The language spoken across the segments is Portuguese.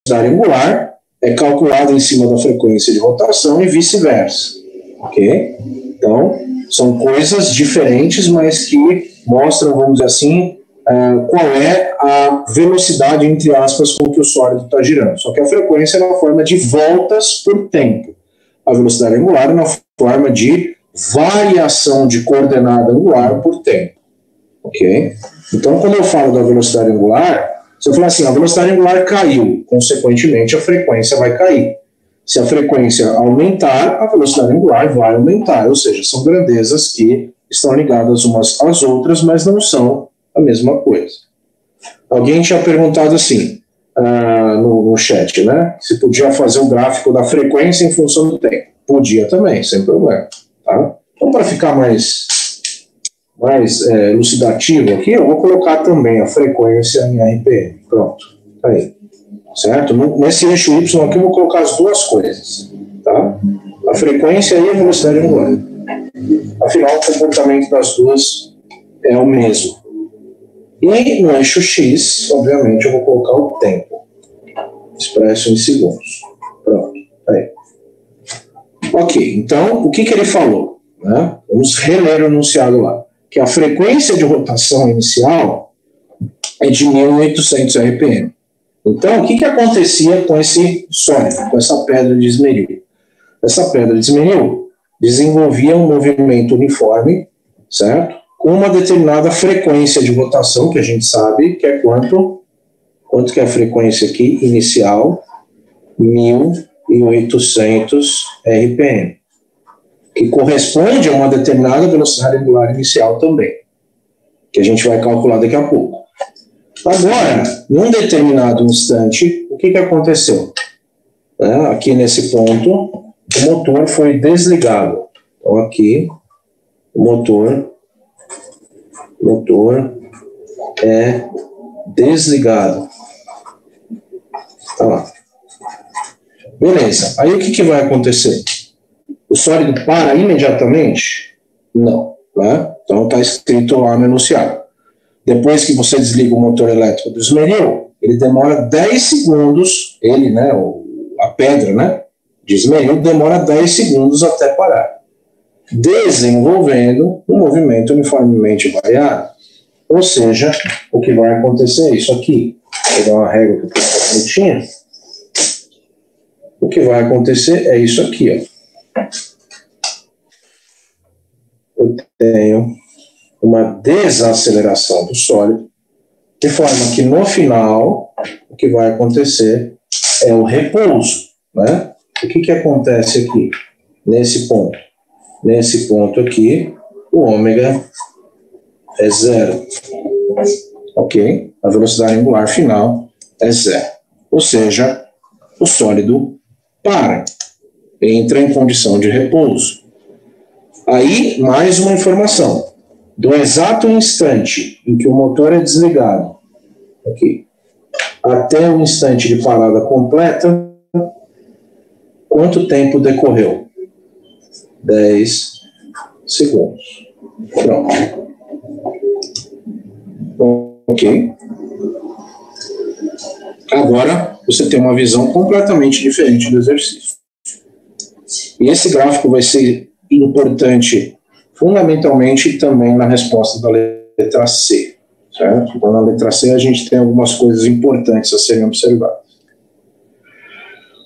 velocidade angular é calculada em cima da frequência de rotação e vice-versa, ok? Então, são coisas diferentes, mas que mostram, vamos dizer assim, qual é a velocidade, entre aspas, com que o sólido está girando. Só que a frequência é na forma de voltas por tempo. A velocidade angular é na forma de variação de coordenada angular por tempo, ok? Então, quando eu falo da velocidade angular, se eu falar assim, a velocidade angular caiu, consequentemente a frequência vai cair. Se a frequência aumentar, a velocidade angular vai aumentar, ou seja, são grandezas que estão ligadas umas às outras, mas não são a mesma coisa. Alguém tinha perguntado assim, no chat, né? Se podia fazer o gráfico da frequência em função do tempo. Podia também, sem problema. Tá? Então, para ficar mais elucidativo aqui, eu vou colocar também a frequência em RPM. Pronto, tá aí. Certo? Nesse eixo Y aqui eu vou colocar as duas coisas. Tá? A frequência e a velocidade angular. Afinal, o comportamento das duas é o mesmo. E no eixo X, obviamente, eu vou colocar o tempo, expresso em segundos. Pronto, tá aí. Ok, então, o que ele falou? Né? Vamos reler o enunciado lá. Que a frequência de rotação inicial é de 1.800 RPM. Então, o que acontecia com esse sólido, com essa pedra de esmeril? Essa pedra de esmeril desenvolvia um movimento uniforme, certo? Com uma determinada frequência de rotação, que a gente sabe que é quanto? Quanto que é a frequência aqui inicial? 1.800 RPM. Que corresponde a uma determinada velocidade angular inicial também, que a gente vai calcular daqui a pouco. Agora, num determinado instante, o que aconteceu? Aqui nesse ponto, o motor foi desligado. Então aqui, o motor é desligado. Tá lá. Beleza. Aí o que vai acontecer? O sólido para imediatamente? Não. Né? Então está escrito lá no enunciado. Depois que você desliga o motor elétrico do esmeril, ele demora 10 segundos, a pedra, né, de esmeril demora 10 segundos até parar, desenvolvendo um movimento uniformemente variado. Ou seja, o que vai acontecer é isso aqui. Vou dar uma régua que está bonitinha. O que vai acontecer é isso aqui, ó. Eu tenho uma desaceleração do sólido, de forma que no final o que vai acontecer é o repouso, né? O que acontece aqui nesse ponto? Nesse ponto aqui, o ômega é zero, ok? A velocidade angular final é zero, ou seja, o sólido para, entra em condição de repouso. Aí, mais uma informação. Do exato instante em que o motor é desligado, aqui, até o instante de parada completa, quanto tempo decorreu? 10 segundos. Pronto. Ok. Agora, você tem uma visão completamente diferente do exercício. E esse gráfico vai ser importante fundamentalmente também na resposta da letra C, certo? Então, na letra C a gente tem algumas coisas importantes a serem observadas.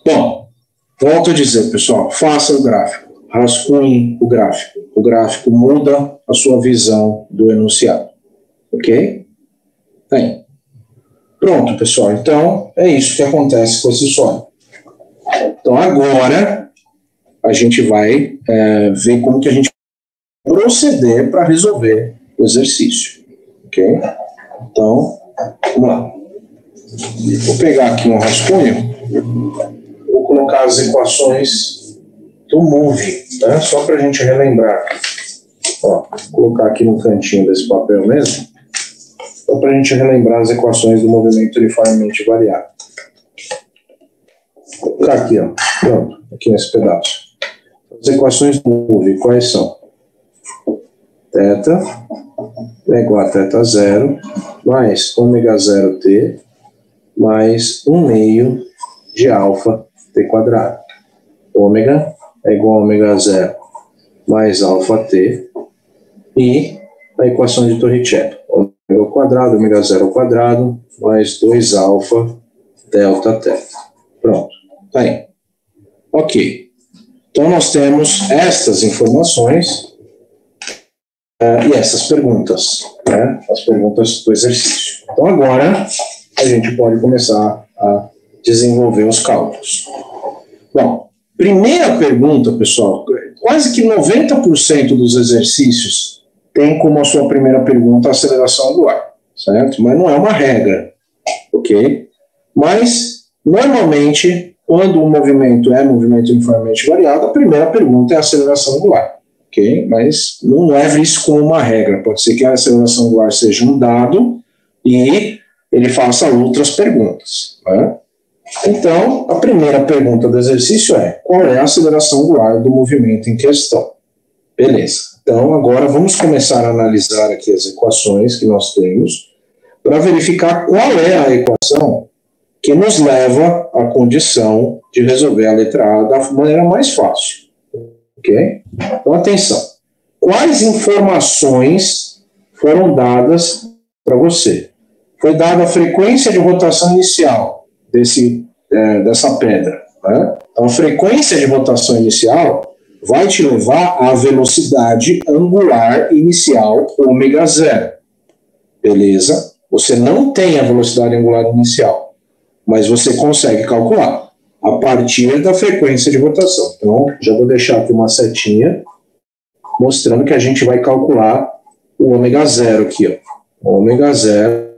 Bom, volto a dizer, pessoal, faça o gráfico, rascunhe o gráfico muda a sua visão do enunciado, ok? Bem, pronto, pessoal, então é isso que acontece com esse sólido. Então, agora a gente vai ver como que a gente proceder para resolver o exercício, ok? Então, vamos lá. Vou pegar aqui um rascunho, vou colocar as equações do MOVE, né? Só para a gente relembrar. Ó, vou colocar aqui no cantinho desse papel mesmo, só para a gente relembrar as equações do movimento uniformemente variado. Vou colocar aqui, ó, pronto, aqui nesse pedaço. As equações do MOVE, quais são? Θ é igual a θ0 mais ômega 0t mais 1 meio de alfa t quadrado. Ômega é igual a ômega zero mais alfa t, e a equação de Torricelli. Ômega ao quadrado, ômega zero ao quadrado, mais 2 alfa delta θ. Pronto. Tá aí. Ok. Então, nós temos estas informações e essas perguntas, né? As perguntas do exercício. Então, agora, a gente pode começar a desenvolver os cálculos. Bom, primeira pergunta, pessoal, quase que 90% dos exercícios tem como a sua primeira pergunta a aceleração angular, certo? Mas não é uma regra, ok? Mas, normalmente, quando o movimento é movimento uniformemente variado, a primeira pergunta é a aceleração angular, ok? Mas não leve isso como uma regra. Pode ser que a aceleração angular seja um dado e ele faça outras perguntas, né? Então, a primeira pergunta do exercício é: qual é a aceleração angular do movimento em questão? Beleza. Então, agora vamos começar a analisar aqui as equações que nós temos para verificar qual é a equação que nos leva à condição de resolver a letra A da maneira mais fácil. Ok? Então, atenção. Quais informações foram dadas para você? Foi dada a frequência de rotação inicial dessa pedra, né? Então, a frequência de rotação inicial vai te levar à velocidade angular inicial ômega zero. Beleza? Você não tem a velocidade angular inicial, mas você consegue calcular a partir da frequência de rotação. Então, já vou deixar aqui uma setinha mostrando que a gente vai calcular o ômega zero aqui, ó. O ômega zero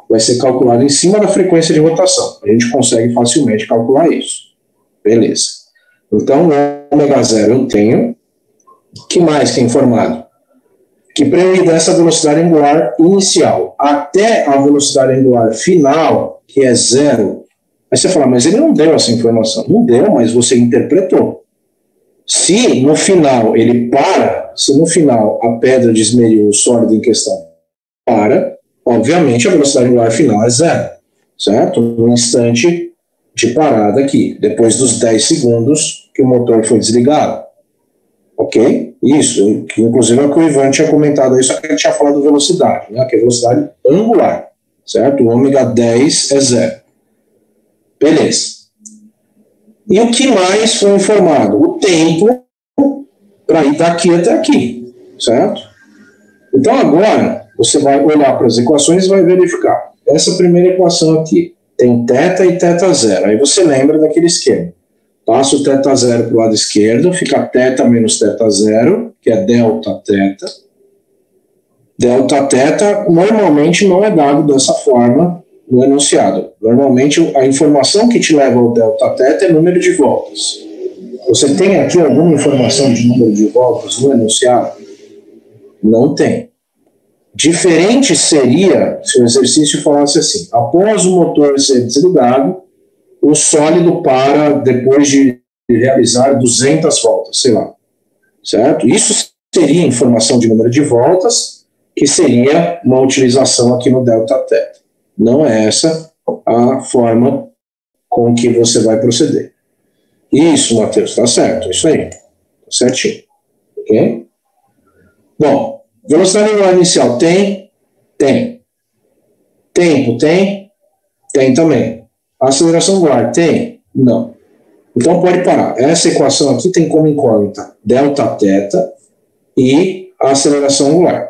vai ser calculado em cima da frequência de rotação. A gente consegue facilmente calcular isso. Beleza. Então, o ômega zero eu tenho. O que mais que é informado? Que para eu ir dessa velocidade angular inicial até a velocidade angular final, que é zero, aí você fala, mas ele não deu essa informação. Não deu, mas você interpretou. Se no final ele para, se no final a pedra de esmeril, o sólido em questão, para, obviamente a velocidade angular final é zero, certo? No instante de parada aqui, depois dos 10 segundos que o motor foi desligado. Ok? Isso, que inclusive é o que o Ivan tinha comentado aí, só que ele tinha falado velocidade, né? Que é velocidade angular, certo? O ômega 10 é zero. Beleza. E o que mais foi informado? O tempo para ir daqui até aqui, certo? Então agora você vai olhar para as equações e vai verificar. Essa primeira equação aqui tem θ e θ0. Aí você lembra daquele esquema. Passa o θ0 para o lado esquerdo, fica θ menos θ0, que é delta θ. Delta θ normalmente não é dado dessa forma no enunciado. Normalmente a informação que te leva ao delta θ é número de voltas. Você tem aqui alguma informação de número de voltas no enunciado? Não tem. Diferente seria se o exercício falasse assim: após o motor ser desligado, o sólido para depois de realizar 200 voltas, sei lá, certo? Isso seria informação de número de voltas, que seria uma utilização aqui no delta θ. Não é essa a forma com que você vai proceder. Isso, Matheus, tá certo, isso aí, tá certinho, ok? Bom, velocidade angular inicial tem? Tem. Tempo tem? Tem também. Aceleração angular tem? Não. Então pode parar. Essa equação aqui tem como incógnita delta θ e a aceleração angular.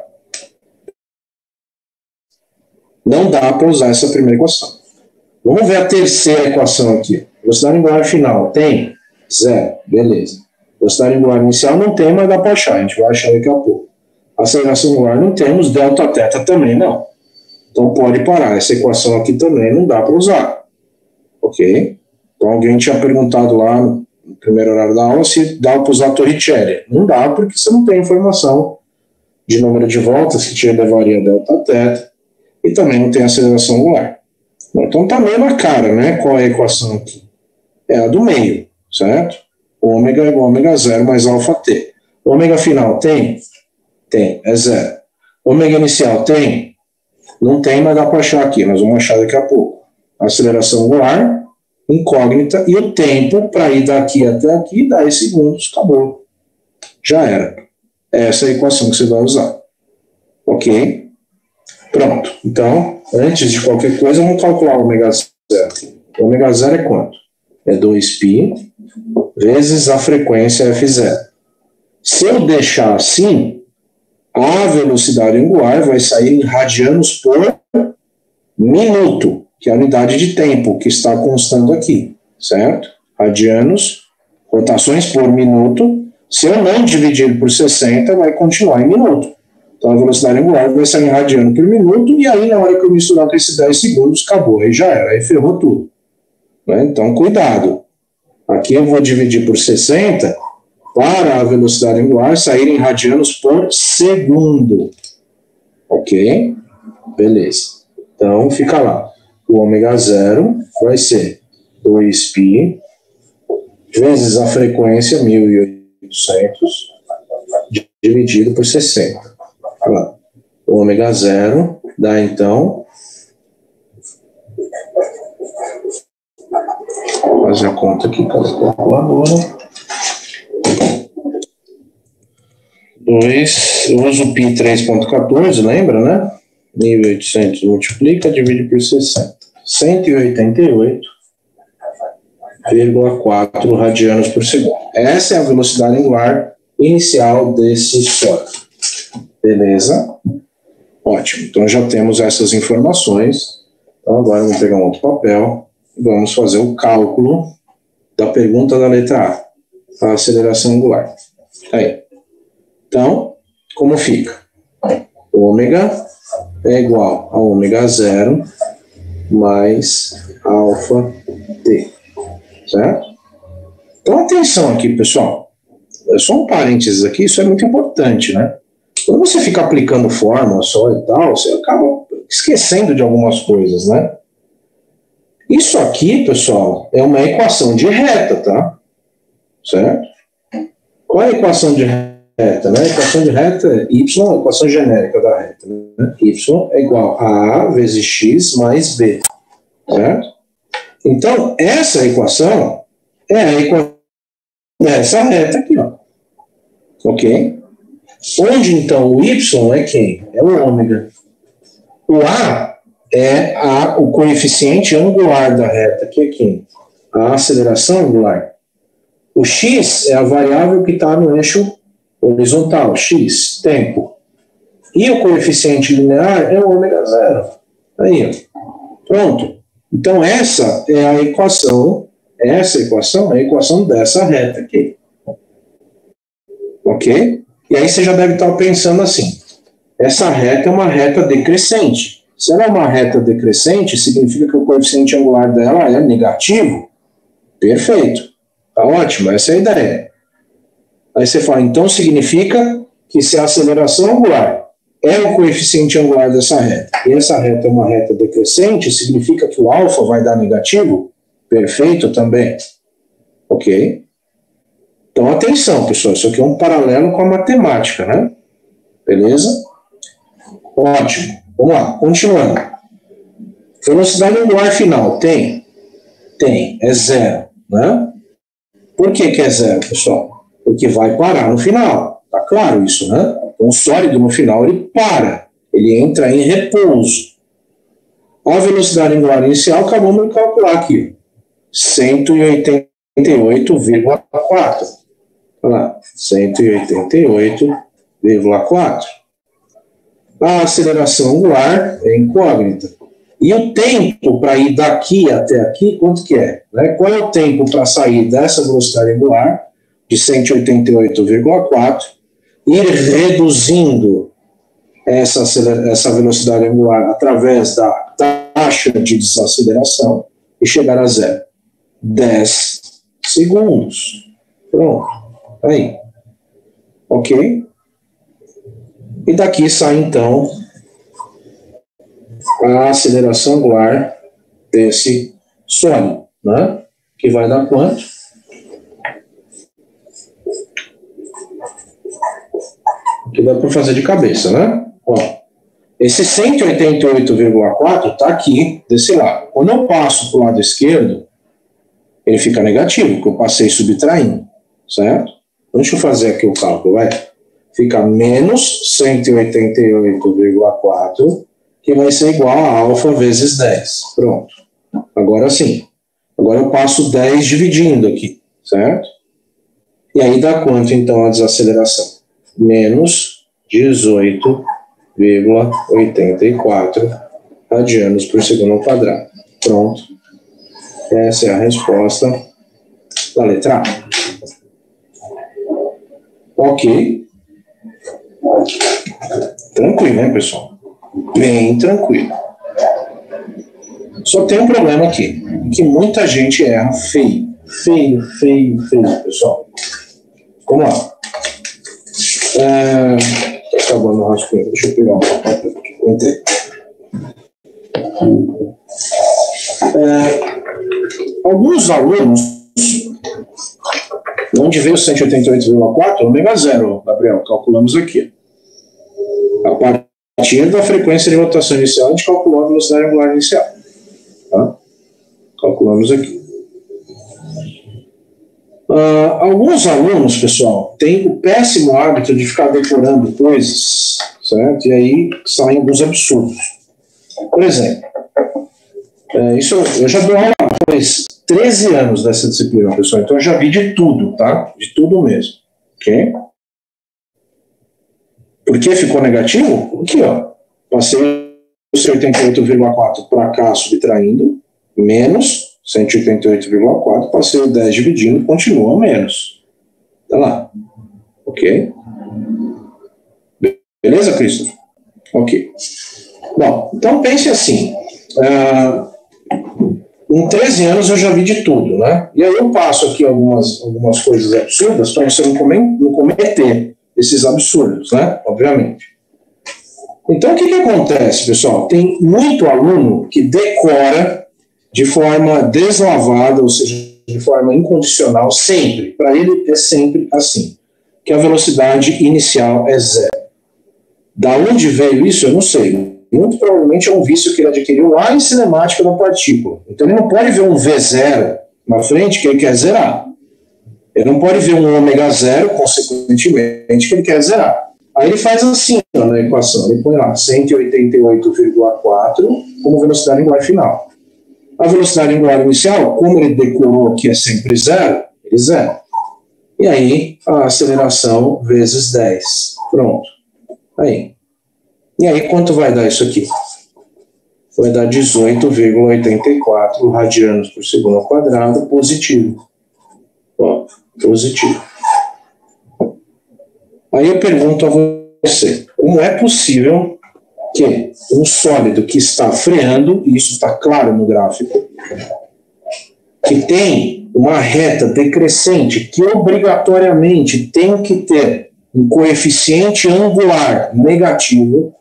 Não dá para usar essa primeira equação. Vamos ver a terceira equação aqui. Velocidade angular final tem? Zero. Beleza. Velocidade angular inicial não tem, mas dá para achar. A gente vai achar daqui a pouco. Aceleração angular não temos, delta θ também não. Então pode parar. Essa equação aqui também não dá para usar. Ok? Então alguém tinha perguntado lá no primeiro horário da aula se dá para usar Torricelli. Não dá porque você não tem informação de número de voltas que te levaria a delta θ e também não tem aceleração angular. Então tá meio na cara, né? Qual é a equação aqui? É a do meio, certo? Ômega é igual a ômega zero mais alfa t. Ômega final tem? Tem, é zero. Ômega inicial tem? Não tem, mas dá para achar aqui. Nós vamos achar daqui a pouco. Aceleração angular incógnita, e o tempo para ir daqui até aqui, 10 segundos, acabou. Já era. Essa é a equação que você vai usar. Ok? Pronto. Então, antes de qualquer coisa, vamos calcular o ômega zero. O ômega zero é quanto? É 2π vezes a frequência F0. Se eu deixar assim, a velocidade angular vai sair em radianos por minuto, que é a unidade de tempo que está constando aqui, certo? Radianos, rotações por minuto. Se eu não dividir por 60, vai continuar em minuto. Então a velocidade angular vai sair em radiano por minuto, e aí na hora que eu misturar com esses 10 segundos, acabou, aí já era, aí ferrou tudo. Né? Então cuidado. Aqui eu vou dividir por 60 para a velocidade angular sair em radianos por segundo. Ok? Beleza. Então fica lá. O ômega zero vai ser 2π vezes a frequência 1800 dividido por 60. Olha lá. O ômega zero dá então... Vou fazer a conta aqui com a calculadora. 2, eu uso π 3.14, lembra, né? 1800 multiplica, divide por 60. 188,4 radianos por segundo. Essa é a velocidade angular inicial desse sólido. Beleza? Ótimo. Então já temos essas informações. Então agora vamos pegar um outro papel e vamos fazer o cálculo da pergunta da letra A, a aceleração angular. Aí. Então, como fica? Ômega é igual a ômega zero mais alfa t, certo? Então, atenção aqui, pessoal. É só um parênteses aqui, isso é muito importante, né? Quando você fica aplicando fórmula só e tal, você acaba esquecendo de algumas coisas, né? Isso aqui, pessoal, é uma equação de reta, tá? Certo? Qual é a equação de reta? Né? A equação de reta é y, a equação genérica da reta. Né? Y é igual a vezes x mais b. Certo? Então, essa equação é a equação dessa reta aqui, ó. Ok? Onde, então, o y é quem? É o ômega. O a é o coeficiente angular da reta, que é quem? A aceleração angular. O x é a variável que está no eixo horizontal, x, tempo. E o coeficiente linear é o ômega zero. Aí, ó. Pronto. Então, essa é a equação dessa reta aqui. Ok? E aí você já deve estar pensando assim, essa reta é uma reta decrescente. Se ela é uma reta decrescente, significa que o coeficiente angular dela é negativo? Perfeito. Tá ótimo, essa é a ideia. Aí você fala, então significa que se a aceleração angular é o coeficiente angular dessa reta, e essa reta é uma reta decrescente, significa que o alfa vai dar negativo? Perfeito também. Ok? Então atenção, pessoal, isso aqui é um paralelo com a matemática, né? Beleza? Ótimo. Vamos lá, continuando. Velocidade angular final, tem? Tem, é zero, né? Por que é zero, pessoal? Porque vai parar no final. Tá claro isso, né? Então, o sólido no final ele para. Ele entra em repouso. A velocidade angular inicial acabamos de calcular aqui. 188,4. Olha lá. 188,4. A aceleração angular é incógnita. E o tempo para ir daqui até aqui, quanto que é? Né? Qual é o tempo para sair dessa velocidade angular? De 188,4, ir reduzindo essa velocidade angular através da taxa de desaceleração e chegar a zero. 10 segundos. Pronto. Aí. Ok? E daqui sai, então, a aceleração angular desse sólido, né? Que vai dar quanto? Que dá para fazer de cabeça, né? Ó, esse 188,4 está aqui, desse lado. Quando eu passo para o lado esquerdo, Ele fica negativo, porque eu passei subtraindo, certo? Deixa eu fazer aqui o cálculo, vai. Fica menos 188,4, que vai ser igual a alfa vezes 10. Pronto. Agora sim. Agora eu passo 10 dividindo aqui, certo? E aí dá quanto, então, a desaceleração? Menos 18,84 radianos por segundo ao quadrado. Pronto. Essa é a resposta da letra A. Ok. Tranquilo, né, pessoal? Bem tranquilo. Só tem um problema aqui, que muita gente erra feio. Feio, pessoal. Vamos lá. Tá acabando o rascunho. Deixa eu pegar uma papel aqui. Entrei. Alguns alunos, onde veio 188,4, ômega zero, Gabriel, calculamos aqui. A partir da frequência de rotação inicial, a gente calculou a velocidade angular inicial. Tá? Calculamos aqui. Alguns alunos, pessoal, têm o péssimo hábito de ficar decorando coisas, certo? E aí saem alguns absurdos. Por exemplo, isso eu já dou aula faz 13 anos dessa disciplina, pessoal, então eu já vi de tudo, tá? De tudo mesmo, ok? Por que ficou negativo? Aqui, ó, passei o 188,4 para cá subtraindo, menos 188,4, passei o 10 dividindo, continua menos. Tá lá, ok? Beleza, Christopher? Ok. Bom, então pense assim, em 13 anos eu já vi de tudo, né? E aí eu passo aqui algumas coisas absurdas para você não cometer esses absurdos, né? Obviamente. Então o que acontece, pessoal? Tem muito aluno que decora de forma deslavada, ou seja, de forma incondicional, sempre. Para ele é sempre assim, que a velocidade inicial é zero. Da onde veio isso, eu não sei. Muito provavelmente é um vício que ele adquiriu lá em cinemática da partícula. Então ele não pode ver um V0 na frente que ele quer zerar. Ele não pode ver um ômega zero, consequentemente, que ele quer zerar. Aí ele faz assim, ó, na equação, ele põe lá 188,4 como velocidade angular final. A velocidade angular inicial, como ele decorou que é sempre zero, ele zera. E aí a aceleração vezes 10. Pronto. Aí. E aí, quanto vai dar isso aqui? Vai dar 18,84 radianos por segundo ao quadrado, positivo. Ó, positivo. Aí eu pergunto a você, como é possível que um sólido que está freando, e isso está claro no gráfico, que tem uma reta decrescente, que obrigatoriamente tem que ter um coeficiente angular negativo,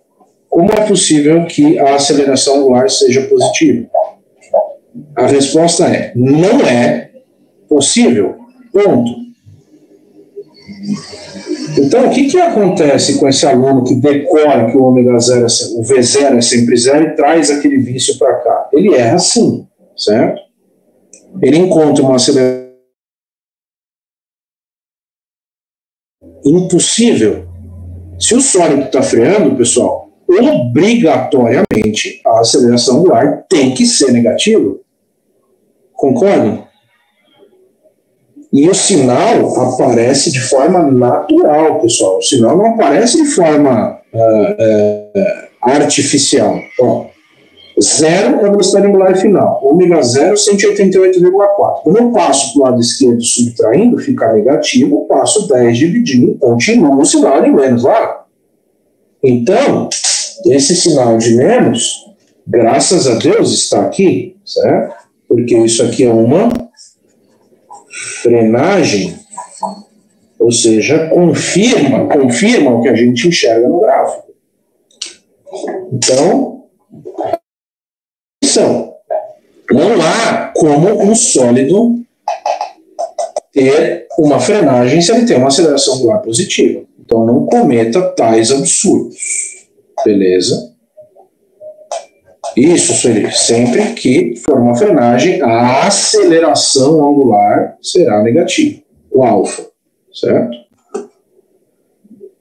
como é possível que a aceleração angular seja positiva? A resposta é, não é possível, ponto. Então, o que acontece com esse aluno que decora que o ômega zero, o V0 é sempre zero e traz aquele vício para cá? Ele erra sim, certo? Ele encontra uma aceleração impossível. Se o sólido está freando, pessoal, obrigatoriamente a aceleração angular tem que ser negativa. Concordam? E o sinal aparece de forma natural, pessoal. O sinal não aparece de forma artificial. Ó, zero é a velocidade angular final. Ômega zero, 188,4. Quando eu passo para o lado esquerdo subtraindo, fica negativo, passo 10 dividindo, continua o sinal de menos lá. Então, esse sinal de menos, graças a Deus, está aqui, certo? Porque isso aqui é uma frenagem, ou seja, confirma o que a gente enxerga no gráfico. Então, não há como um sólido ter uma frenagem se ele tem uma aceleração angular positiva. Então, não cometa tais absurdos. Beleza? Isso, Sueli. Sempre que for uma frenagem, a aceleração angular será negativa, o alfa, certo?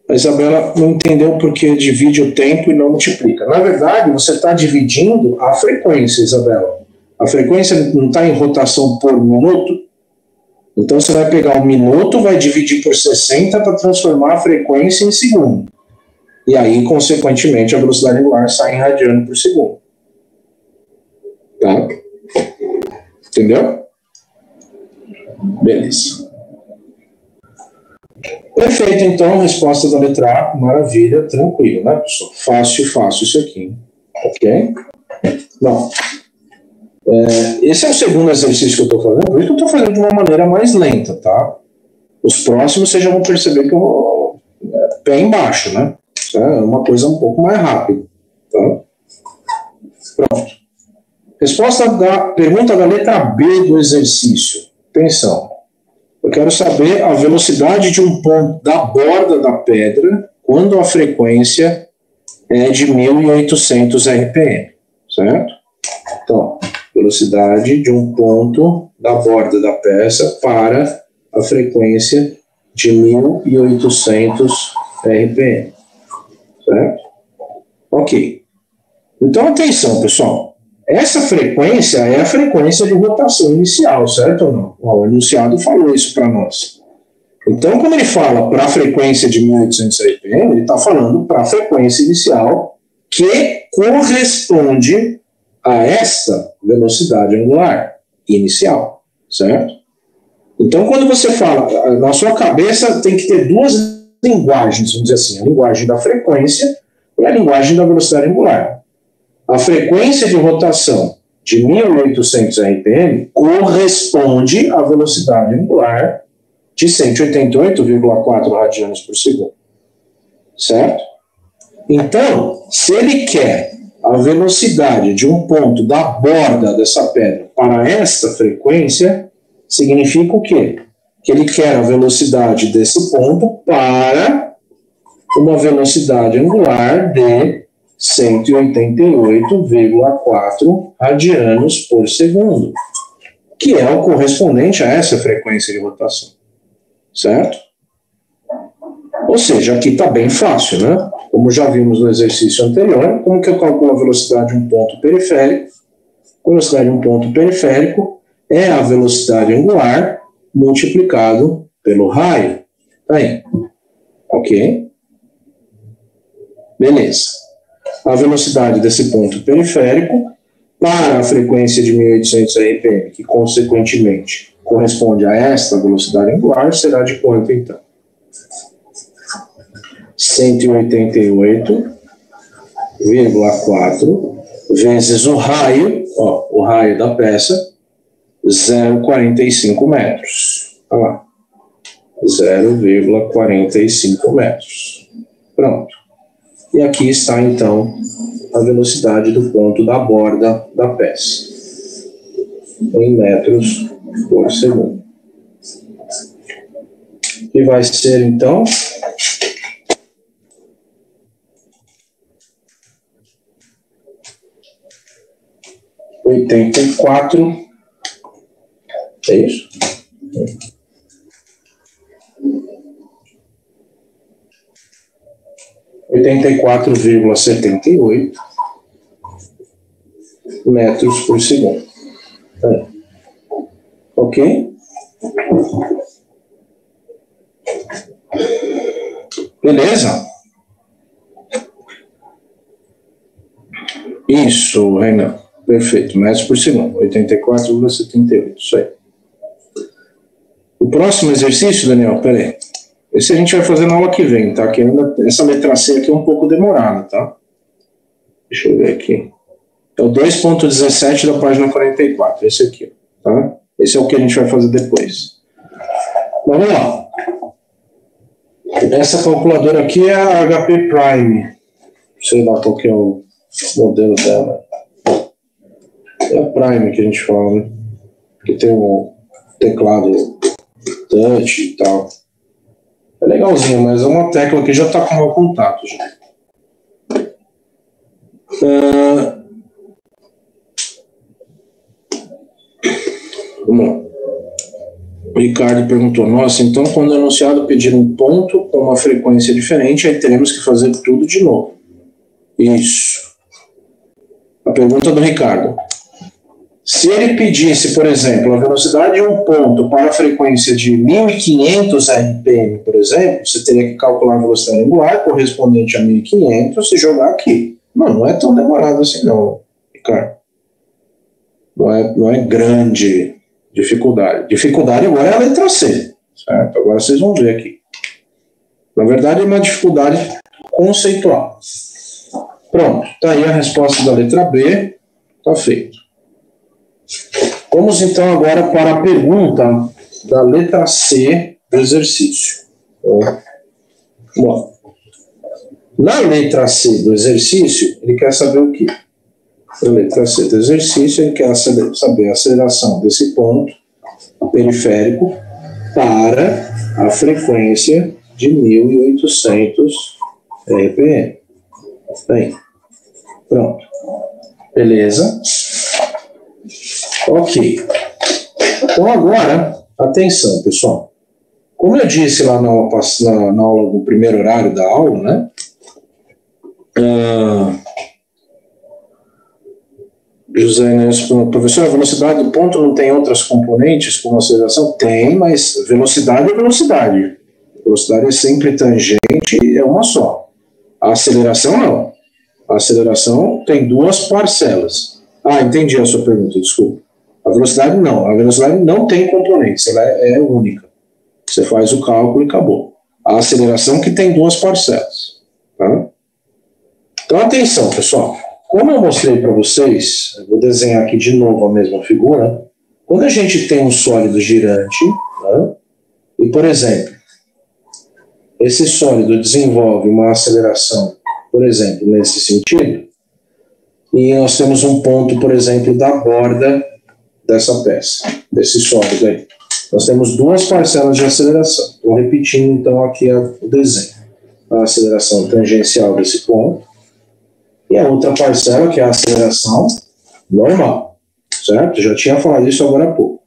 A Isabela não entendeu porque divide o tempo e não multiplica. Na verdade, você está dividindo a frequência, Isabela. A frequência não está em rotação por minuto. Então, você vai pegar um minuto, vai dividir por 60 para transformar a frequência em segundo. E aí, consequentemente, a velocidade angular sai em radiano por segundo. Tá? Entendeu? Beleza. Perfeito, então, resposta da letra A, maravilha, tranquilo, né, pessoal? Fácil isso aqui, ok? Bom, esse é o segundo exercício que eu estou fazendo, por isso que eu estou fazendo de uma maneira mais lenta, tá? Os próximos vocês já vão perceber que eu vou pé embaixo, né? É uma coisa um pouco mais rápida, tá? Pronto. Resposta da pergunta da letra B do exercício. Atenção. Eu quero saber a velocidade de um ponto da borda da pedra quando a frequência é de 1.800 RPM, certo? Então, velocidade de um ponto da borda da peça para a frequência de 1.800 RPM, certo? Ok. Então, atenção, pessoal. Essa frequência é a frequência de rotação inicial, certo ou não? O enunciado falou isso para nós. Então, quando ele fala para a frequência de 1.800 RPM, ele está falando para a frequência inicial que corresponde a esta velocidade angular inicial, certo? Então, quando você fala, na sua cabeça tem que ter duas linguagens, vamos dizer assim, a linguagem da frequência e a linguagem da velocidade angular. A frequência de rotação de 1.800 RPM corresponde à velocidade angular de 188,4 radianos por segundo. Certo? Então, se ele quer a velocidade de um ponto da borda dessa pedra para esta frequência, significa o quê? Que ele quer a velocidade desse ponto para uma velocidade angular de 188,4 radianos por segundo, que é o correspondente a essa frequência de rotação, certo? Ou seja, aqui está bem fácil, né? Como já vimos no exercício anterior, como que eu calculo a velocidade de um ponto periférico? A velocidade de um ponto periférico é a velocidade angular multiplicado pelo raio. Tá aí. Ok? Beleza. A velocidade desse ponto periférico para a frequência de 1.800 RPM, que consequentemente corresponde a esta velocidade angular, será de quanto então? 188,4 vezes o raio, o raio da peça, 0,45 metros. Olha lá. 0,45 metros. Pronto. E aqui está, então, a velocidade do ponto da borda da peça, em metros por segundo. Que vai ser, então, (84), é isso? 84,78 metros por segundo. Ok? Beleza? Isso, Renan. Perfeito. Metros por segundo. 84,78. Isso aí. O próximo exercício, Daniel, peraí. Esse a gente vai fazer na aula que vem, tá? Que ainda, essa letra C aqui é um pouco demorada, tá? Deixa eu ver aqui. É o 2.17 da página 44. Esse aqui, tá? Esse é o que a gente vai fazer depois. Mas vamos lá. Essa calculadora aqui é a HP Prime. Sei lá qual que é o modelo dela. É a Prime que a gente fala, né? Que tem um teclado touch e tal. É legalzinho, mas é uma tecla que já está com mau contato. Já. Vamos lá. O Ricardo perguntou, nossa, então quando o anunciado pedir um ponto com uma frequência diferente, aí teremos que fazer tudo de novo. Isso. A pergunta do Ricardo. Se ele pedisse, por exemplo, a velocidade de um ponto para a frequência de 1500 RPM, por exemplo, você teria que calcular a velocidade angular correspondente a 1500 e jogar aqui. Não é tão demorado assim não, Ricardo. Não é grande dificuldade. Dificuldade agora é a letra C, certo? Agora vocês vão ver aqui. Na verdade é uma dificuldade conceitual. Pronto, está aí a resposta da letra B, está feito. Vamos então agora para a pergunta da letra C do exercício. Bom, na letra C do exercício, ele quer saber o quê? Na letra C do exercício, ele quer saber a aceleração desse ponto periférico para a frequência de 1800 RPM. Bem, pronto. Beleza? Ok. Então agora, atenção, pessoal. Como eu disse lá na aula do primeiro horário da aula, né? José Inês, professor, a velocidade do ponto não tem outras componentes como aceleração? Tem, mas velocidade é velocidade. Velocidade é sempre tangente, é uma só. A aceleração não. A aceleração tem duas parcelas. Ah, entendi a sua pergunta, desculpa. A velocidade não. A velocidade não tem componentes, ela é única. Você faz o cálculo e acabou. A aceleração que tem duas parcelas. Tá? Então, atenção, pessoal. Como eu mostrei para vocês, eu vou desenhar aqui de novo a mesma figura. Quando a gente tem um sólido girante, né, e, por exemplo, esse sólido desenvolve uma aceleração, por exemplo, nesse sentido, e nós temos um ponto, por exemplo, da borda dessa peça, desse sólido aí. Nós temos duas parcelas de aceleração. Estou repetindo, então, aqui o desenho. A aceleração tangencial desse ponto, e a outra parcela, que é a aceleração normal, certo? Já tinha falado isso agora há pouco.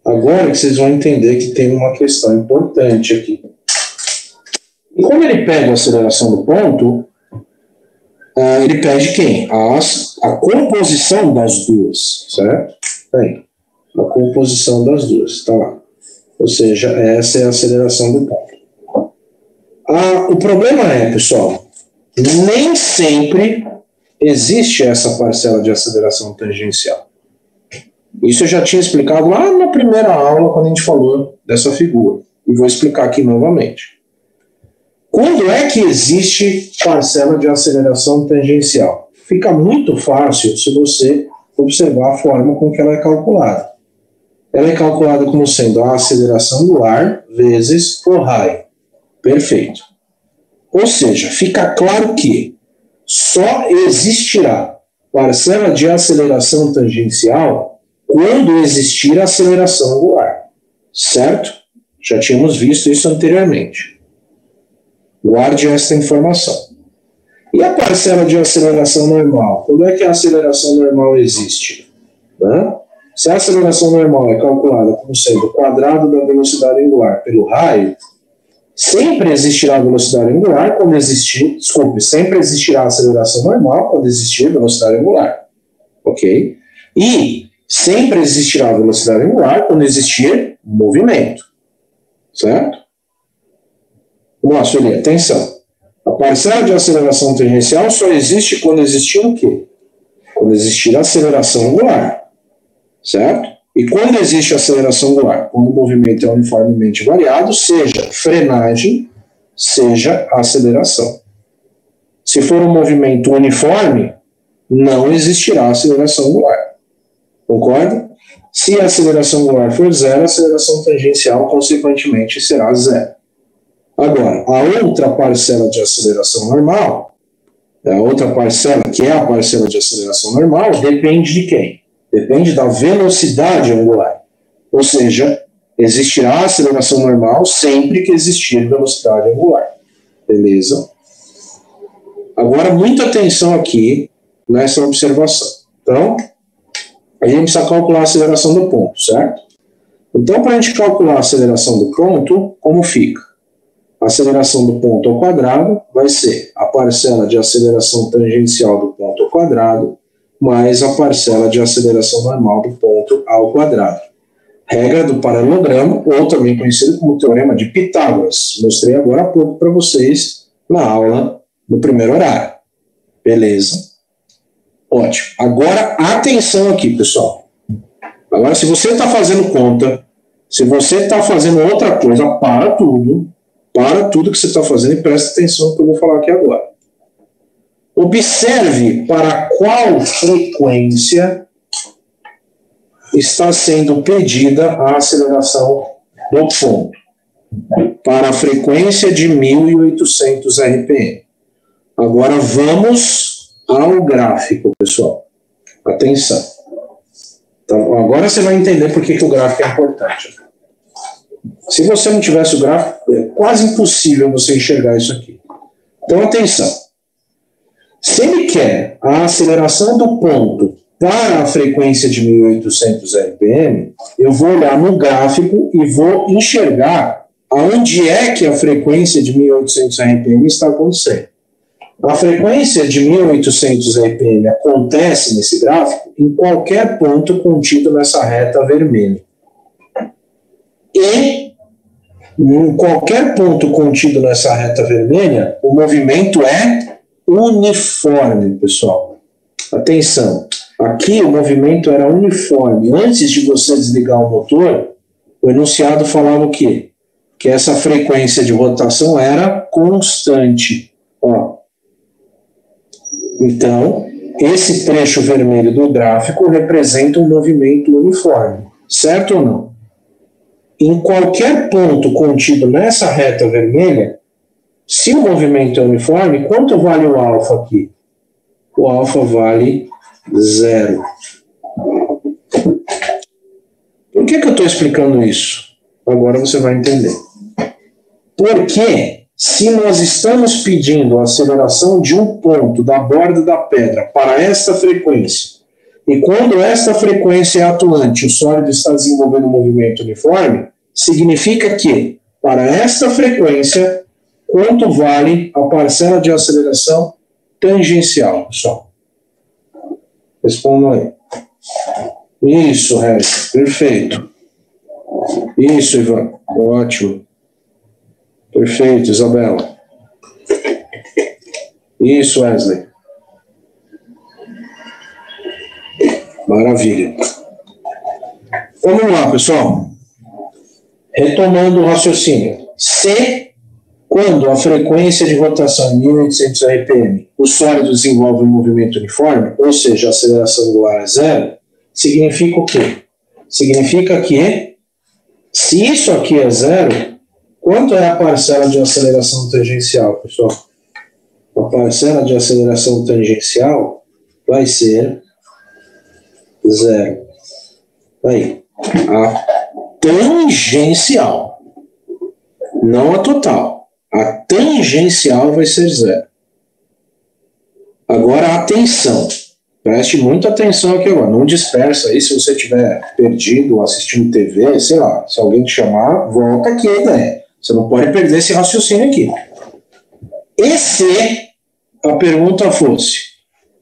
Agora que vocês vão entender que tem uma questão importante aqui. E como ele pede a aceleração do ponto, ele pede quem? A composição das duas, certo? Aí, a composição das duas, está lá. Ou seja, essa é a aceleração do ponto. O problema é, pessoal, nem sempre existe essa parcela de aceleração tangencial. Isso eu já tinha explicado lá na primeira aula, quando a gente falou dessa figura. E vou explicar aqui novamente. Quando é que existe parcela de aceleração tangencial? Fica muito fácil se você observar a forma com que ela é calculada. Ela é calculada como sendo a aceleração angular vezes o raio. Perfeito. Ou seja, fica claro que só existirá parcela de aceleração tangencial quando existir aceleração angular. Certo? Já tínhamos visto isso anteriormente. Guarde esta informação. E a parcela de aceleração normal? Quando é que a aceleração normal existe? Né? Se a aceleração normal é calculada como sendo o quadrado da velocidade angular pelo raio, sempre existirá velocidade angular quando existir, sempre existirá aceleração normal quando existir velocidade angular. Ok? E sempre existirá velocidade angular quando existir movimento. Certo? Vamos lá, Sueli, atenção. A parcela de aceleração tangencial só existe quando existir o quê? Quando existir aceleração angular. Certo? E quando existe aceleração angular? Quando o movimento é uniformemente variado, seja frenagem, seja aceleração. Se for um movimento uniforme, não existirá aceleração angular. Concorda? Se a aceleração angular for zero, a aceleração tangencial, consequentemente, será zero. Agora, a outra parcela de aceleração normal, a outra parcela, que é a parcela de aceleração normal, depende de quem? Depende da velocidade angular. Ou seja, existirá aceleração normal sempre que existir velocidade angular. Beleza? Agora, muita atenção aqui nessa observação. Então, a gente precisa calcular a aceleração do ponto, certo? Então, para a gente calcular a aceleração do ponto, como fica? A aceleração do ponto ao quadrado vai ser a parcela de aceleração tangencial do ponto ao quadrado mais a parcela de aceleração normal do ponto ao quadrado. Regra do paralelogramo, ou também conhecido como teorema de Pitágoras. Mostrei agora há pouco para vocês na aula no primeiro horário. Beleza? Ótimo. Agora, atenção aqui, pessoal. Agora, se você está fazendo conta, se você está fazendo outra coisa, para tudo que você está fazendo e presta atenção no que eu vou falar aqui agora. Observe para qual frequência está sendo pedida a aceleração do ponto. Para a frequência de 1.800 RPM. Agora vamos ao gráfico, pessoal. Atenção. Então, agora você vai entender por que o gráfico é importante. Se você não tivesse o gráfico, é quase impossível você enxergar isso aqui. Então, atenção. Se ele quer a aceleração do ponto para a frequência de 1.800 RPM, eu vou olhar no gráfico e vou enxergar aonde é que a frequência de 1.800 RPM está acontecendo. A frequência de 1.800 RPM acontece nesse gráfico em qualquer ponto contido nessa reta vermelha. E em qualquer ponto contido nessa reta vermelha, o movimento é uniforme, pessoal. Atenção, aqui o movimento era uniforme. Antes de você desligar o motor, o enunciado falava o quê? Que essa frequência de rotação era constante. Ó. Então, esse trecho vermelho do gráfico representa um movimento uniforme. Certo ou não? Em qualquer ponto contido nessa reta vermelha, se o movimento é uniforme, quanto vale o alfa aqui? O alfa vale 0. Por que eu estou explicando isso? Agora você vai entender. Porque se nós estamos pedindo a aceleração de um ponto da borda da pedra para esta frequência, e quando esta frequência é atuante, o sólido está desenvolvendo um movimento uniforme, significa que, para esta frequência, quanto vale a parcela de aceleração tangencial, pessoal? Respondam aí. Isso, Regis, perfeito. Isso, Ivan, ótimo. Perfeito, Isabela. Isso, Wesley. Maravilha. Vamos lá, pessoal. Retomando o raciocínio. Se, quando a frequência de rotação é 1.800 RPM, o sólido desenvolve um movimento uniforme, ou seja, a aceleração angular é 0, significa o quê? Significa que, se isso aqui é 0, quanto é a parcela de aceleração tangencial, pessoal? A parcela de aceleração tangencial vai ser 0. Aí, a tangencial, não a total. A tangencial vai ser 0. Agora, atenção. Preste muita atenção aqui agora. Não dispersa aí se você estiver perdido assistindo TV, sei lá. Se alguém te chamar, volta aqui a ideia. Você não pode perder esse raciocínio aqui. E se a pergunta fosse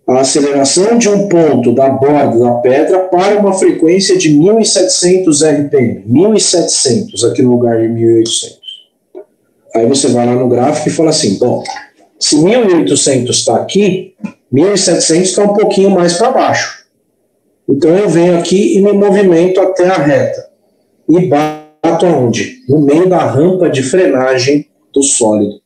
a aceleração de um ponto da borda da pedra para uma frequência de 1.700 RPM. 1.700 aqui no lugar de 1.800. Aí você vai lá no gráfico e fala assim, bom, se 1.800 está aqui, 1.700 está um pouquinho mais para baixo. Então eu venho aqui e me movimento até a reta. E bato aonde? No meio da rampa de frenagem do sólido.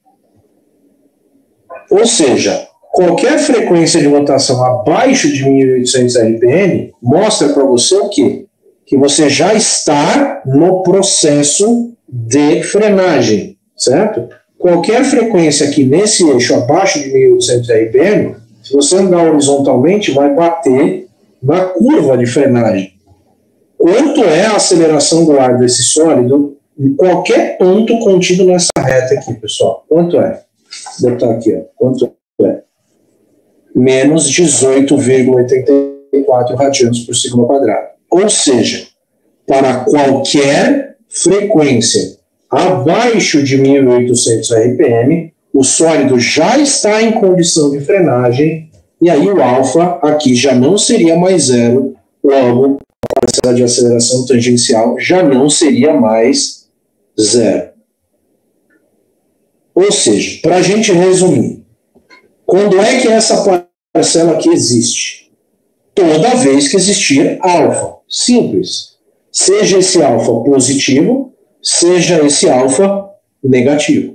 Ou seja, qualquer frequência de rotação abaixo de 1.800 RPM mostra para você o quê? Que você já está no processo de frenagem, certo? Qualquer frequência aqui nesse eixo abaixo de 1.800 RPM, se você andar horizontalmente, vai bater na curva de frenagem. Quanto é a aceleração angular desse sólido em qualquer ponto contido nessa reta aqui, pessoal? Quanto é? Vou botar aqui, ó. Quanto é? Menos 18,84. 44 radianos por segundo ao quadrado. Ou seja, para qualquer frequência abaixo de 1.800 RPM, o sólido já está em condição de frenagem, e aí o alfa aqui já não seria mais zero, logo a parcela de aceleração tangencial já não seria mais zero. Ou seja, para a gente resumir, quando é que essa parcela aqui existe? Toda vez que existir alfa. Simples. Seja esse alfa positivo, seja esse alfa negativo.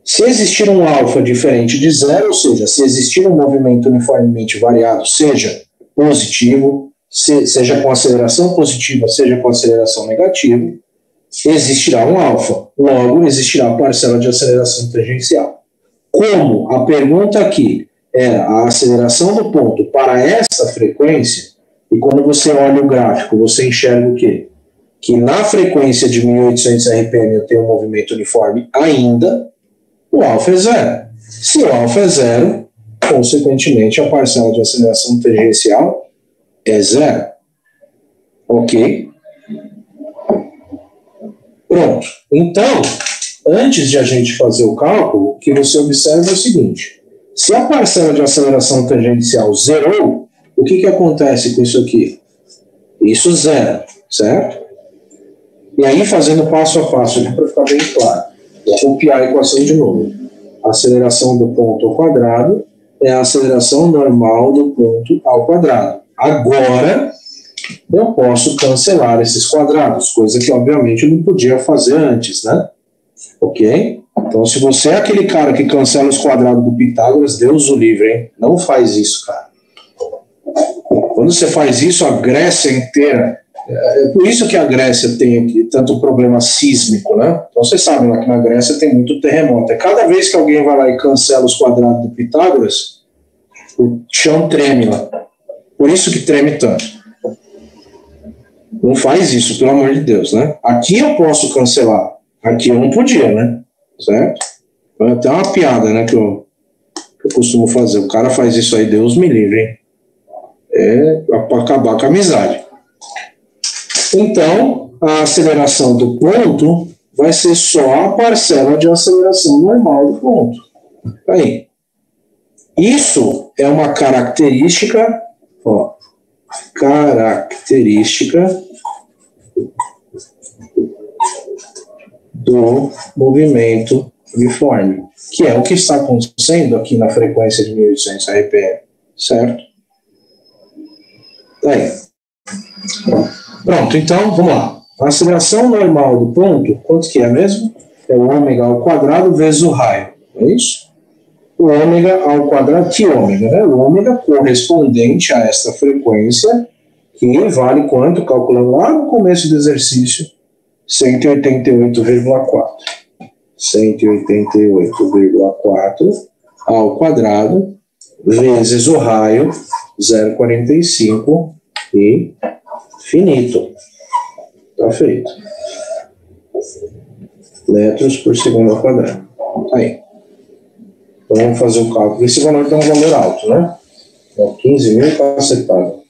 Se existir um alfa diferente de zero, ou seja, se existir um movimento uniformemente variado, seja positivo, seja com aceleração positiva, seja com aceleração negativa, existirá um alfa. Logo, existirá a parcela de aceleração tangencial. Como a pergunta aqui era a aceleração do ponto para essa frequência, e quando você olha o gráfico, você enxerga o quê? Que na frequência de 1.800 RPM eu tenho um movimento uniforme ainda, o alfa é zero. Se o alfa é zero, consequentemente a parcela de aceleração tangencial é zero. Ok? Pronto. Então, antes de a gente fazer o cálculo, o que você observa é o seguinte: se a parcela de aceleração tangencial zerou, o que acontece com isso aqui? Isso zera, certo? E aí, fazendo passo a passo, para ficar bem claro, vou copiar a equação de novo. A aceleração do ponto ao quadrado é a aceleração normal do ponto ao quadrado. Agora, eu posso cancelar esses quadrados, coisa que, obviamente, eu não podia fazer antes, né? Ok? Então, se você é aquele cara que cancela os quadrados do Pitágoras, Deus o livre, hein? Não faz isso, cara. Quando você faz isso, a Grécia inteira... É por isso que a Grécia tem aqui tanto problema sísmico, né? Então, vocês sabem lá que na Grécia tem muito terremoto. É cada vez que alguém vai lá e cancela os quadrados do Pitágoras, o chão treme lá. Por isso que treme tanto. Não faz isso, pelo amor de Deus, né? Aqui eu posso cancelar. Aqui eu não podia, né? Certo? Então, até uma piada, né, que eu costumo fazer. O cara faz isso aí, Deus me livre, hein? É para acabar com a amizade. Então, a aceleração do ponto vai ser só a parcela de aceleração normal do ponto. Aí. Isso é uma característica, ó, característica do movimento uniforme, que é o que está acontecendo aqui na frequência de 1.800 RPM, certo? Aí. Pronto, então, vamos lá. A aceleração normal do ponto, quanto que é mesmo? É o ômega ao quadrado vezes o raio, é isso? O ômega ao quadrado, que ômega, né? O ômega correspondente a esta frequência, que vale quanto? Calculando lá no começo do exercício, 188,4. 188,4 ao quadrado vezes o raio, 0,45 e finito. Tá feito. Metros por segundo ao quadrado. Aí. Então vamos fazer o cálculo. Esse valor tem um valor alto, né? Então, 15 mil cacetado.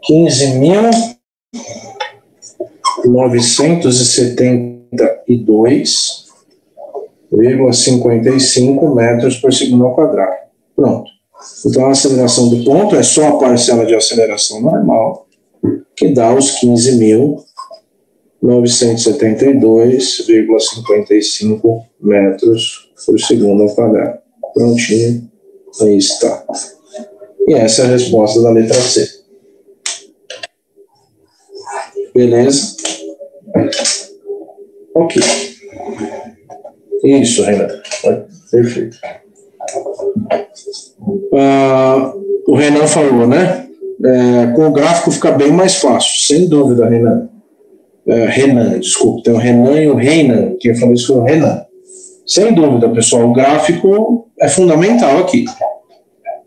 $15.972,55 metros por segundo ao quadrado. Pronto. Então a aceleração do ponto é só a parcela de aceleração normal, que dá os 15.972,55 metros por segundo ao quadrado. Prontinho. Aí está. E essa é a resposta da letra C. Beleza? Ok. Isso, Renan. Perfeito. O Renan falou, né? Com o gráfico fica bem mais fácil, sem dúvida, Renan. Renan, desculpa, tem o Renan e o Reinan, quem falou isso foi o Renan. Sem dúvida, pessoal, o gráfico é fundamental aqui.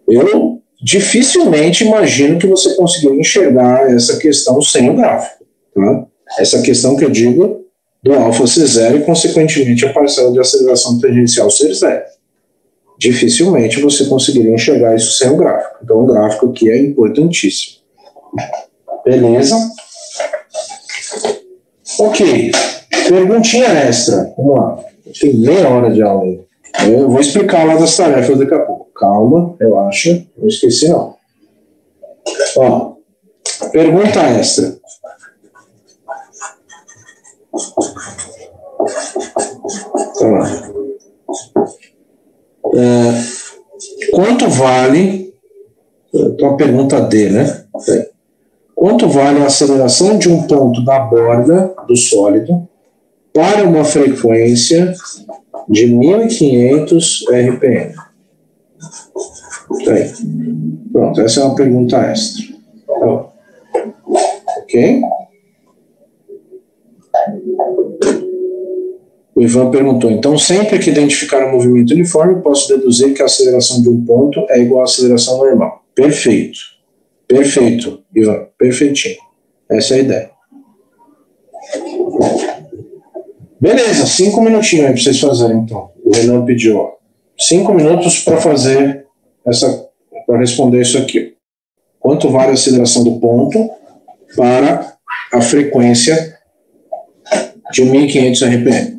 Eu dificilmente imagino que você conseguiu enxergar essa questão sem o gráfico. Tá? Essa questão que eu digo do alfa ser zero e, consequentemente, a parcela de aceleração tangencial ser zero. Dificilmente você conseguiria enxergar isso sem o gráfico. Então, o gráfico aqui é importantíssimo. Beleza? Ok. Perguntinha extra. Vamos lá. Tem meia hora de aula aí. Eu vou explicar lá das tarefas daqui a pouco. Calma, relaxa. Não esqueci, não. Ó, pergunta extra. Então, lá. Quanto vale... Então, a pergunta D, né? Quanto vale a aceleração de um ponto da borda do sólido para uma frequência de 1500 RPM? Aí. Pronto, essa é uma pergunta extra. Então, ok? O Ivan perguntou, então sempre que identificar um movimento uniforme, posso deduzir que a aceleração de um ponto é igual à aceleração normal. Perfeito. Perfeito, Ivan. Perfeitinho. Essa é a ideia. Beleza, 5 minutinhos aí para vocês fazerem, então. O Renan pediu, ó, 5 minutos para fazer para responder isso aqui. Quanto vale a aceleração do ponto para a frequência de 1500 RPM?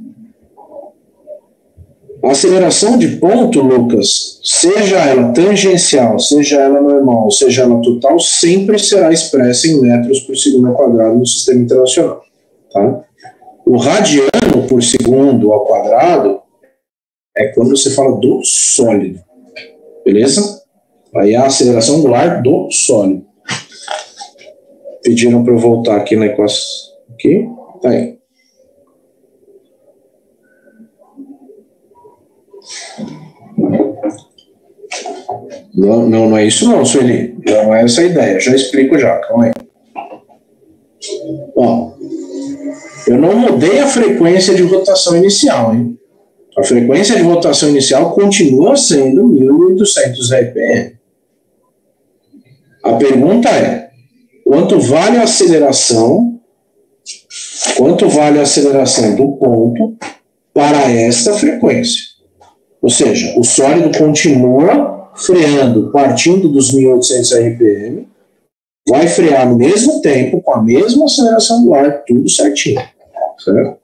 A aceleração de ponto, Lucas, seja ela tangencial, seja ela normal, seja ela total, sempre será expressa em metros por segundo ao quadrado no sistema internacional. Tá? O radiano por segundo ao quadrado é quando você fala do sólido. Beleza? Aí é a aceleração angular do sólido. Pediram para eu voltar aqui na equação. Aqui. Tá aí. Não é isso não, Sueli. Não é essa a ideia. Já explico já. Calma aí. Ó, eu não mudei a frequência de rotação inicial, hein? A frequência de rotação inicial continua sendo 1800 RPM. A pergunta é, quanto vale a aceleração do ponto para esta frequência? Ou seja, o sólido continua freando, partindo dos 1800 RPM, vai frear no mesmo tempo, com a mesma aceleração do ar, tudo certinho. Certo?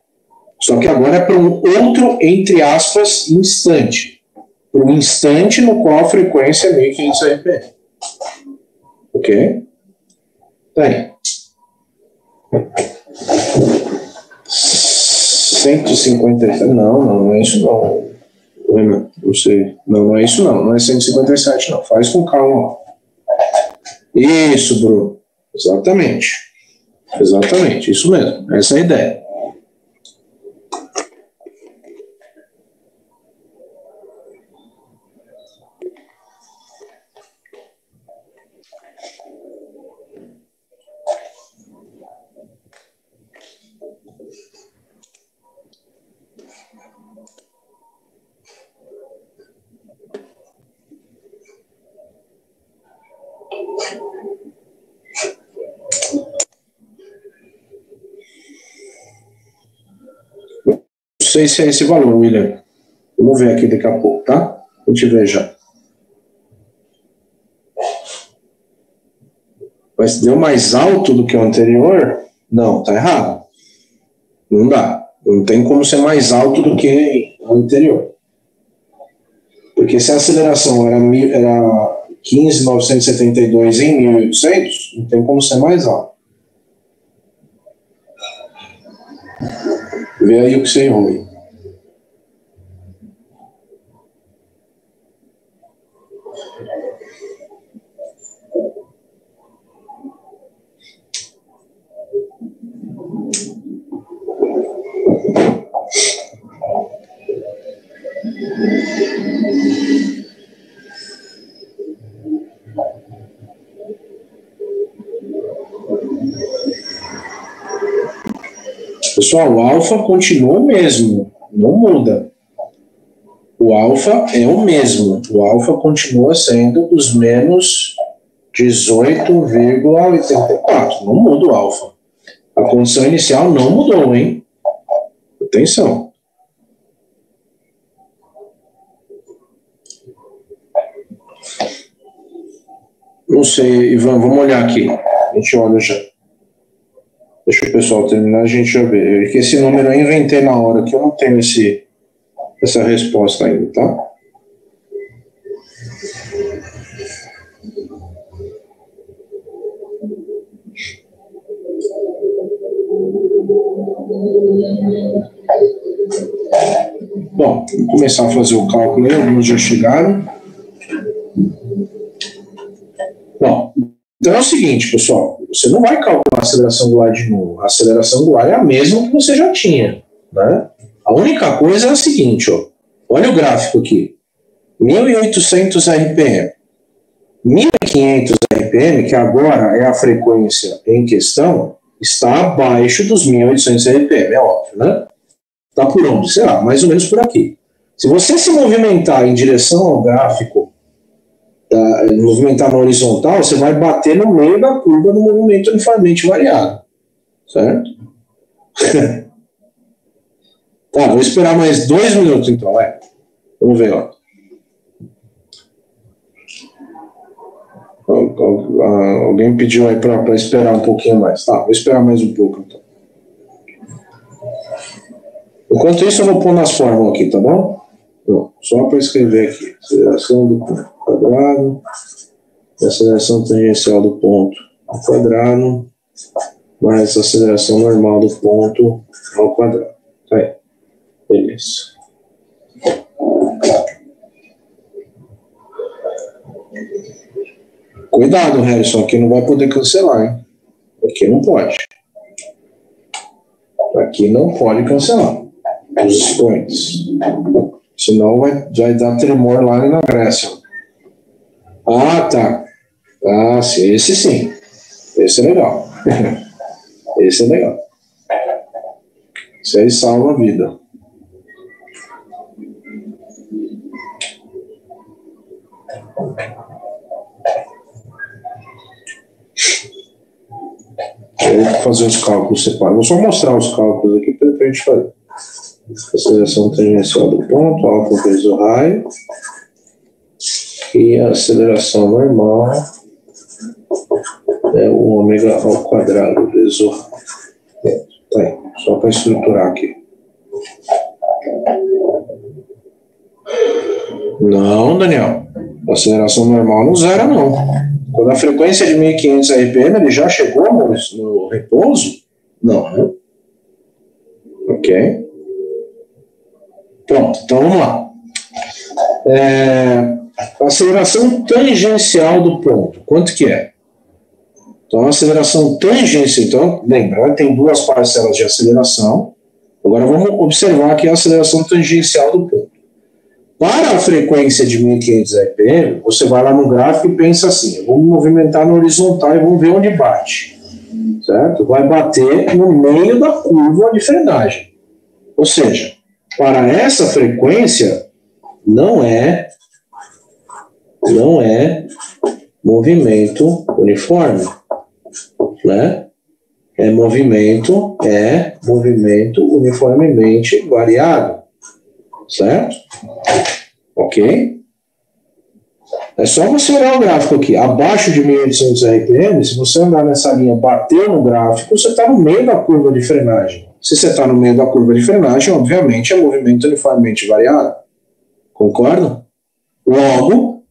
Só que agora é para um outro, entre aspas, instante. Para um instante no qual a frequência é 1500 RPM. Ok? Tá aí. 157. Não é isso não. Não sei. Não é isso não. Não é 157 não. Faz com calma. Isso, Bruno. Exatamente. Exatamente. Isso mesmo. Essa é a ideia. Não sei se é esse valor, William. Vamos ver aqui daqui a pouco, tá? A gente vê já. Mas deu mais alto do que o anterior? Não, tá errado. Não dá. Não tem como ser mais alto do que o anterior. Porque se a aceleração era 15.972 em 1800, não tem como ser mais alto. Vê aí o que você errou aí. Pessoal, o alfa continua o mesmo, não muda. O alfa é o mesmo. O alfa continua sendo os menos 18,84. Não muda o alfa. A condição inicial não mudou, hein? Atenção. Não sei, Ivan, vamos olhar aqui. A gente olha já. Deixa o pessoal terminar, a gente já vê. Porque esse número eu inventei na hora, que eu não tenho essa resposta ainda, tá? Bom, vou começar a fazer o cálculo aí, alguns já chegaram. Bom, então é o seguinte, pessoal, você não vai calcular a aceleração angular de novo. A aceleração angular é a mesma que você já tinha, né? A única coisa é a seguinte, ó. Olha o gráfico aqui. 1.800 RPM. 1.500 RPM, que agora é a frequência em questão, está abaixo dos 1.800 RPM, é óbvio, né? Está por onde? Sei lá, mais ou menos por aqui. Se você se movimentar em direção ao gráfico, movimentar na horizontal, você vai bater no meio da curva do movimento uniformemente variado. Certo? Tá, vou esperar mais 2 minutos então, vai. Vamos ver, ó. Alguém pediu aí para esperar um pouquinho mais. Tá, vou esperar mais um pouco então. Enquanto isso, eu vou pôr nas fórmulas aqui, tá bom? Bom, só para escrever aqui. Aceleração do ponto quadrado, aceleração tangencial do ponto ao quadrado, mais aceleração normal do ponto ao quadrado. Tá aí. Beleza. Cuidado, Harrison, aqui não vai poder cancelar, hein? Aqui não pode. Aqui não pode cancelar os expoentes. Senão vai dar tremor lá na Grécia. Ah, tá. Ah, sim, esse sim. Esse é legal. Esse é legal. Esse aí salva a vida. Eu vou fazer os cálculos separados. Vou só mostrar os cálculos aqui para a gente fazer. Aceleração tangencial do ponto, alfa vezes o raio. E a aceleração normal é o ômega ao quadrado vezes o raio. Tá aí, só para estruturar aqui. Não, Daniel. A aceleração normal não zera, não. Quando a frequência é de 1.500 RPM, ele já chegou no repouso? Não, né? Ok. Pronto, então vamos lá. A aceleração tangencial do ponto, quanto que é? Então, a aceleração tangência, então, lembra, tem duas parcelas de aceleração. Agora vamos observar aqui a aceleração tangencial do ponto. Para a frequência de 1.500 RPM, você vai lá no gráfico e pensa assim, eu vou me movimentar na horizontal e vamos ver onde bate. Certo? Vai bater no meio da curva de frenagem. Ou seja, para essa frequência, não é movimento uniforme, né? É movimento uniformemente variado, certo? Ok? É só você olhar o gráfico aqui, abaixo de 1.800 RPM, se você andar nessa linha, bater no gráfico, você está no meio da curva de frenagem. Se você está no meio da curva de frenagem, obviamente é movimento uniformemente variado. Concorda? Logo,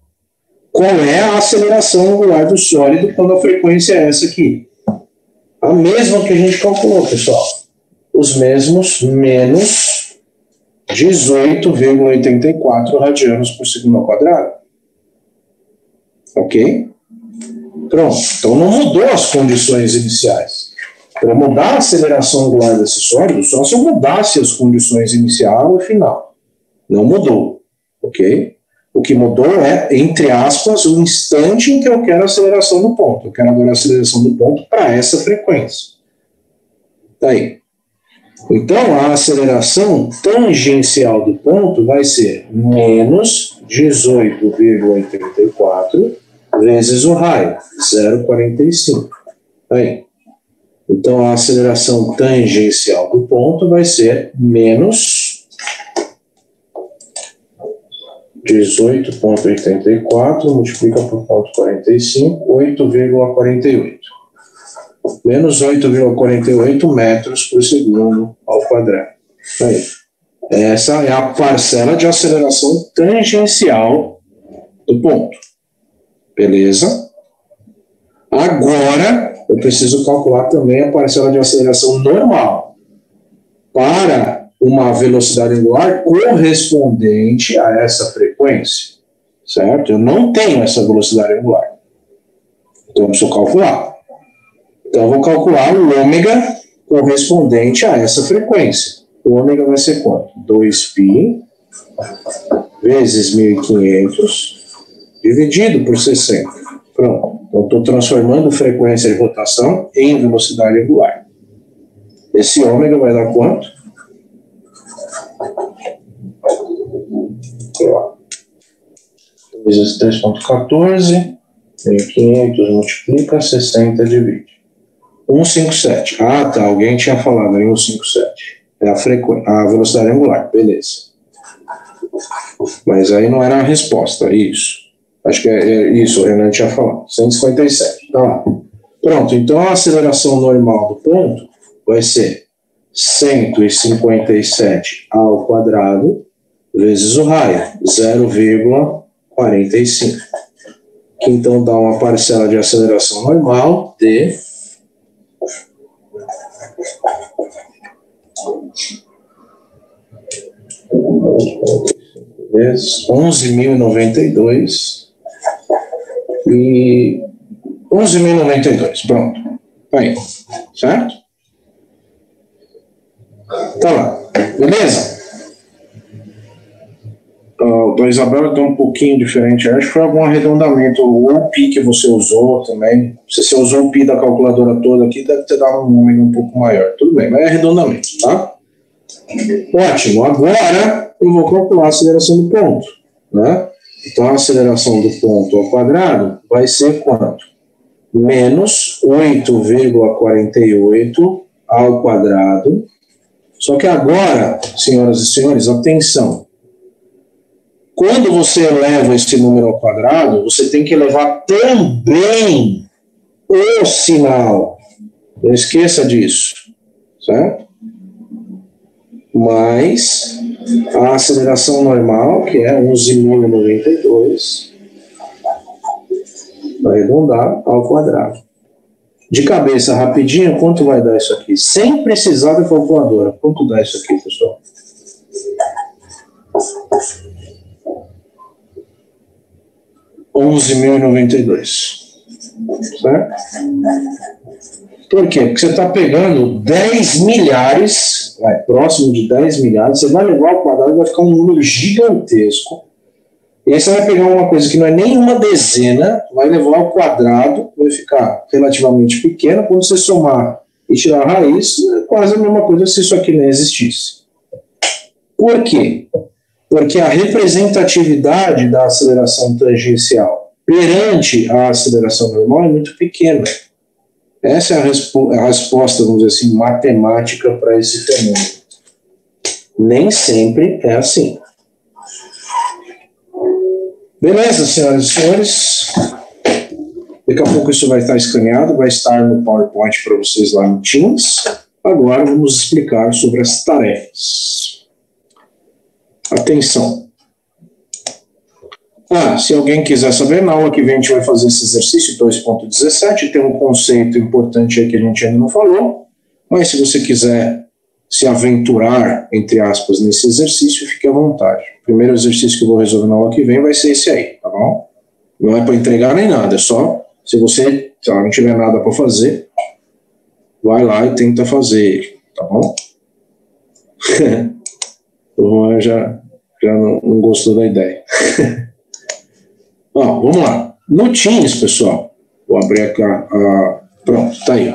qual é a aceleração angular do sólido quando a frequência é essa aqui? A mesma que a gente calculou, pessoal. Os mesmos menos 18,84 radianos por segundo ao quadrado. Ok? Pronto. Então não mudou as condições iniciais. Para mudar a aceleração angular desse sólido, só se eu mudasse as condições inicial e final. Não mudou. Ok? O que mudou é, entre aspas, o instante em que eu quero a aceleração do ponto. Eu quero agora a aceleração do ponto para essa frequência. Tá aí. Então, a aceleração tangencial do ponto vai ser menos 18,84 vezes o raio, 0,45. Aí. Então, a aceleração tangencial do ponto vai ser menos 18,84 multiplica por 0,45, 8,48. Menos 8,48 metros por segundo ao quadrado. Aí. Essa é a parcela de aceleração tangencial do ponto. Beleza? Agora, eu preciso calcular também a parcela de aceleração normal para uma velocidade angular correspondente a essa frequência. Certo? Eu não tenho essa velocidade angular. Então, eu preciso calcular. Então, eu vou calcular o ômega correspondente a essa frequência. O ômega vai ser quanto? 2π vezes 1.500 dividido por 60. Pronto. Então, estou transformando frequência de rotação em velocidade angular. Esse ômega vai dar quanto? Vezes 3,14, 1.500 multiplica, 60 divide. 157. Ah, tá. Alguém tinha falado em 157. É a velocidade angular. Beleza. Mas aí não era a resposta. Isso. Acho que é isso, o Renan tinha falado. 157. Tá lá. Pronto. Então, a aceleração normal do ponto vai ser 157 ao quadrado vezes o raio, 0,45. Que então dá uma parcela de aceleração normal de 11.092 e 11.092, pronto. Aí, certo? Tá lá, beleza? O da Isabela está um pouquinho diferente, acho que foi algum arredondamento, ou o pi que você usou também. Se você usou o pi da calculadora toda aqui, deve ter dado um número um pouco maior. Tudo bem, mas é arredondamento, tá? Ótimo, agora eu vou calcular a aceleração do ponto, né? Então a aceleração do ponto ao quadrado vai ser quanto? Menos 8,48 ao quadrado. Só que agora, senhoras e senhores, atenção. Quando você eleva esse número ao quadrado, você tem que elevar também o sinal. Não esqueça disso, certo? Mais a aceleração normal, que é 11.092, vai arredondar ao quadrado. De cabeça, rapidinho, quanto vai dar isso aqui? Sem precisar da calculadora. Quanto dá isso aqui, pessoal? 11.092. Certo? Por quê? Porque você está pegando 10 milhares, próximo de 10 milhares, você vai levar ao quadrado e vai ficar um número gigantesco. E aí você vai pegar uma coisa que não é nem uma dezena, vai levar ao quadrado, vai ficar relativamente pequena. Quando você somar e tirar a raiz, é quase a mesma coisa se isso aqui não existisse. Por quê? Porque a representatividade da aceleração tangencial perante a aceleração normal é muito pequena. Essa é a resposta, vamos dizer assim, matemática para esse fenômeno. Nem sempre é assim. Beleza, senhoras e senhores? Daqui a pouco isso vai estar escaneado, vai estar no PowerPoint para vocês lá no Teams. Agora vamos explicar sobre as tarefas. Atenção. Se alguém quiser saber, na aula que vem a gente vai fazer esse exercício 2.17, tem um conceito importante aí que a gente ainda não falou, mas se você quiser se aventurar, entre aspas, nesse exercício, fique à vontade. O primeiro exercício que eu vou resolver na aula que vem vai ser esse aí, tá bom? Não é para entregar nem nada, é só, se você não tiver nada para fazer, vai lá e tenta fazer, tá bom? O já não gostou da ideia. Vamos lá. No Teams, pessoal, vou abrir aqui pronto, tá aí.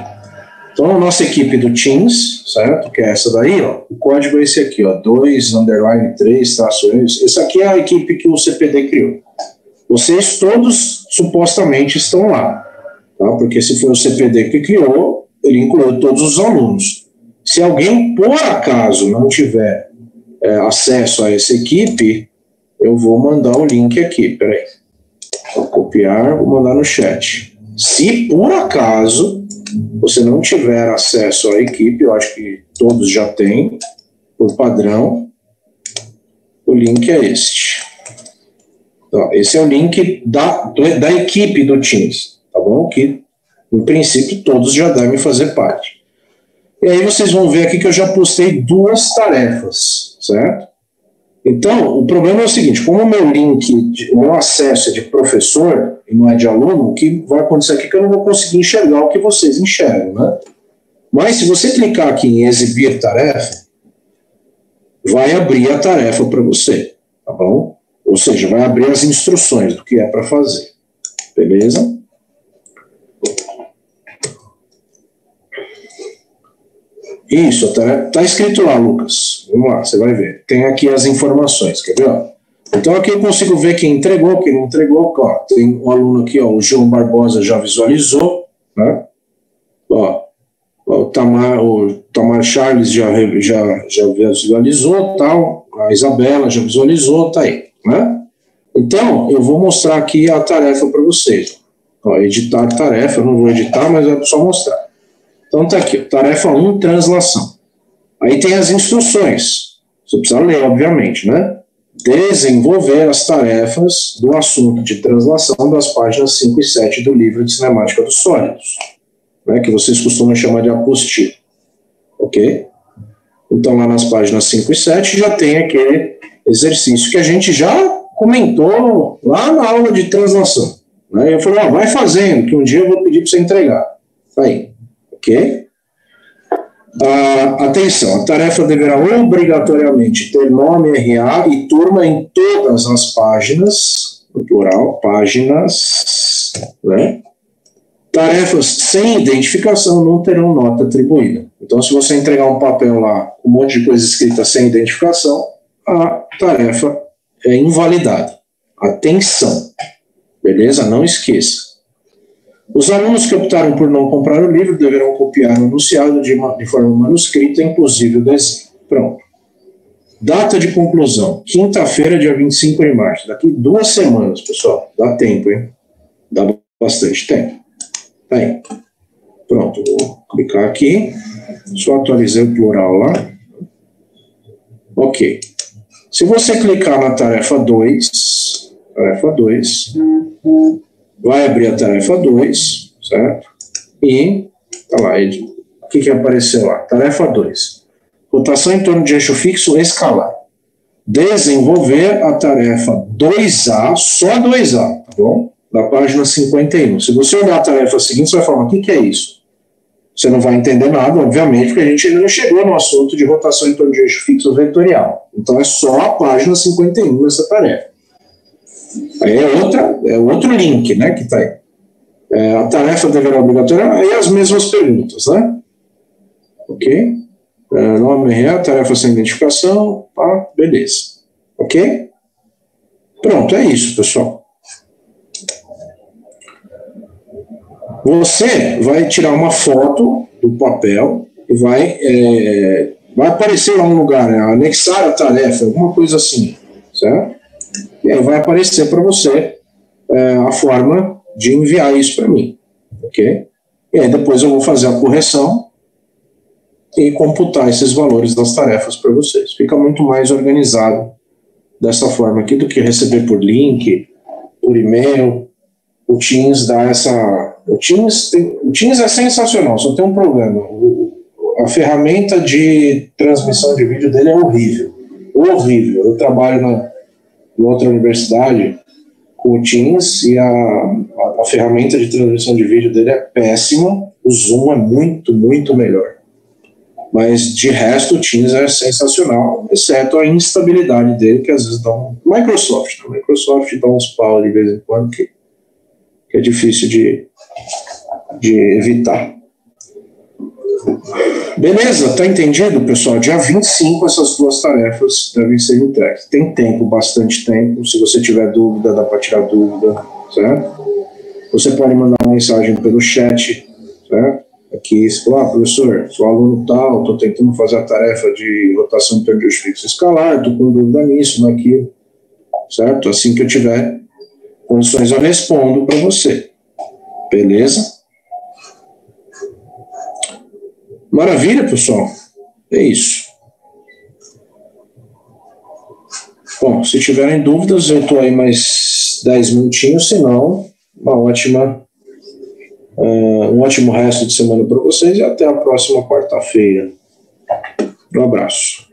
Então, a nossa equipe do Teams, certo? Que é essa daí, ó. O código é esse aqui, ó. 2_3_. Esse aqui é a equipe que o CPD criou. Vocês todos supostamente estão lá, tá? Porque se foi o CPD que criou, ele incluiu todos os alunos. Se alguém, por acaso, não tiver acesso a essa equipe, eu vou mandar o link aqui, peraí. Vou copiar, vou mandar no chat. Se, por acaso, você não tiver acesso à equipe, eu acho que todos já têm, por padrão, o link é este. Então, esse é o link da equipe do Teams, tá bom? Que, em princípio, todos já devem fazer parte. E aí vocês vão ver aqui que eu já postei 2 tarefas, certo? Então, o problema é o seguinte, como o meu link, o meu acesso é de professor e não é de aluno, o que vai acontecer aqui é que eu não vou conseguir enxergar o que vocês enxergam, né? Mas se você clicar aqui em exibir tarefa, vai abrir a tarefa para você, tá bom? Ou seja, vai abrir as instruções do que é para fazer, beleza? Isso, tá escrito lá, Lucas. Vamos lá, você vai ver. Tem aqui as informações, quer ver? Então aqui eu consigo ver quem entregou, quem não entregou. Ó, tem um aluno aqui, ó, o João Barbosa já visualizou, né? Ó, o Tamar Charles já visualizou, tal. A Isabela já visualizou, tá aí, né? Então, eu vou mostrar aqui a tarefa para vocês. Ó, editar tarefa, eu não vou editar, mas é só mostrar. Então tá aqui, tarefa 1, translação. Aí tem as instruções. Você precisa ler, obviamente, né? Desenvolver as tarefas do assunto de translação das páginas 5 e 7 do livro de cinemática dos sólidos, né? Que vocês costumam chamar de apostila. Ok? Então lá nas páginas 5 e 7 já tem aquele exercício que a gente já comentou lá na aula de translação. Né? Eu falei, vai fazendo, que um dia eu vou pedir para você entregar. Tá aí. Ok? Atenção, a tarefa deverá obrigatoriamente ter nome, RA e turma em todas as páginas, no plural, páginas, né? Tarefas sem identificação não terão nota atribuída. Então, se você entregar um papel lá com um monte de coisa escrita sem identificação, a tarefa é invalidada. Atenção, beleza? Não esqueça. Os alunos que optaram por não comprar o livro deverão copiar o enunciado de forma manuscrita, inclusive o desenho. Pronto. Data de conclusão, quinta-feira, dia 25 de março. Daqui 2 semanas, pessoal. Dá tempo, hein? Dá bastante tempo. Tá aí. Pronto, vou clicar aqui. Só atualizei o plural lá. Ok. Se você clicar na tarefa 2, vai abrir a tarefa 2, certo? E, tá lá, o que apareceu lá? Tarefa 2. Rotação em torno de eixo fixo escalar. Desenvolver a tarefa 2A, só 2A, tá bom? Da página 51. Se você olhar a tarefa seguinte, você vai falar, o que é isso? Você não vai entender nada, obviamente, porque a gente ainda não chegou no assunto de rotação em torno de eixo fixo vetorial. Então é só a página 51 dessa tarefa. Aí é outro link, né, que está aí. A tarefa deverá obrigatória, aí as mesmas perguntas, né? Ok? Nome real, tarefa sem identificação, pá, beleza. Ok? Pronto, é isso, pessoal. Você vai tirar uma foto do papel e vai aparecer lá um lugar, né, anexar a tarefa, alguma coisa assim, certo? E aí vai aparecer para você a forma de enviar isso para mim, ok? E aí depois eu vou fazer a correção e computar esses valores das tarefas para vocês. Fica muito mais organizado dessa forma aqui do que receber por link, por e-mail. O Teams dá essa... O Teams é sensacional, só tem um problema. A ferramenta de transmissão de vídeo dele é horrível. Horrível. Eu trabalho em outra universidade com o Teams e a ferramenta de transmissão de vídeo dele é péssima. O Zoom é muito, muito melhor. Mas de resto o Teams é sensacional, exceto a instabilidade dele, que às vezes dá Microsoft dá uns pau de vez em quando que é difícil de evitar. Beleza? Tá entendido, pessoal? Dia 25 essas 2 tarefas devem ser entregues. Tem tempo, bastante tempo. Se você tiver dúvida, dá para tirar dúvida, certo? Você pode mandar uma mensagem pelo chat, certo? aqui, você falou, professor, sou aluno tal, estou tentando fazer a tarefa de rotação de eixo fixo escalar, estou com dúvida nisso, naquilo, certo? Assim que eu tiver condições, eu respondo para você. Beleza? Maravilha, pessoal. É isso. Bom, se tiverem dúvidas, eu estou aí mais 10 minutinhos, senão, um ótimo resto de semana para vocês e até a próxima quarta-feira. Um abraço.